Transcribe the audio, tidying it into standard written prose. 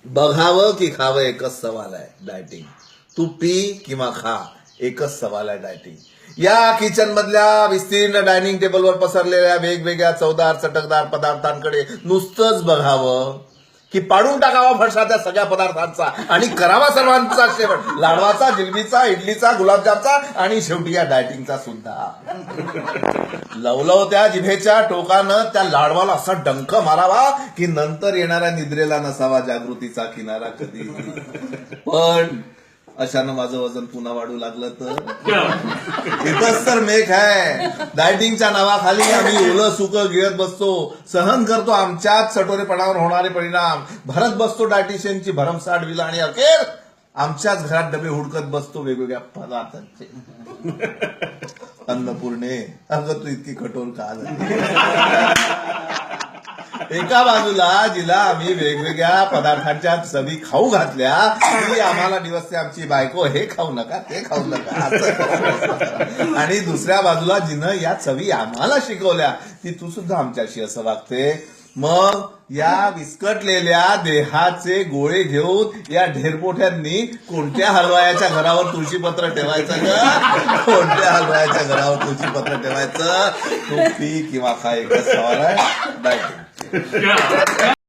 बघावं की खावं एकच सवाल आहे डायटिंग. तू पी किंवा खा एकच सवाल आहे डायटिंग. या किचन मधल्या विस्तीर्ण डायनिंग टेबलवर पसरलेल्या वेगवेगळ्या चवदार चटकदार पदार्थांकडे नुसतंच बघावं की पाडून टाकावा फडशा त्या सगळ्या पदार्थांचा आणि करावा सर्वांचा शेवट लाडवाचा, जिलबीचा, इडलीचा, गुलाबजामचा आणि शेवटी या डायटिंगचा सुद्धा. लवलव त्या जिभेच्या टोकानं त्या लाडवाला असा डंक मारावा की नंतर येणाऱ्या निद्रेला नसावा जागृतीचा किनारा कधी. पण अशानं माझं वजन पुन्हा वाढू लागलं तर इथंच तर मेघ आहे. डायटिंगच्या नावाखाली आम्ही ओलं सुकं गिळत बसतो, सहन करतो आमच्याच चटोरेपणावर होणारे परिणाम, भरत बसतो डायटिशियनची भरमसाठ बिलं आणि अखेर आमच्याच घरात डबे हुडकत बसतो वेगवेगळ्या पदार्थांचे. अन्नपूर्णे, अगं तू इतकी कठोर का झाली? एका बाजूला जिला आम्ही वेगवेगळ्या पदार्थांच्या चवी खाऊ घातल्या ती आम्हाला दिवसते आमची बायको हे खाऊ नका ते खाऊ नका असं. आणि दुसऱ्या बाजूला जिनं या चवी आम्हाला शिकवल्या ती तू सुद्धा आमच्याशी असं वागते. मग या विस्कटलेल्या देहाचे गोळे घेऊन या ढेरपोठ्यांनी कोणत्या हलवायाच्या घरावर तुळशीपत्र ठेवायचं ग? कोणत्या हलवायाच्या घरावर तुळशीपत्र ठेवायचं? तू पी किंवा खा एकच सवाल आहे डायटिंग.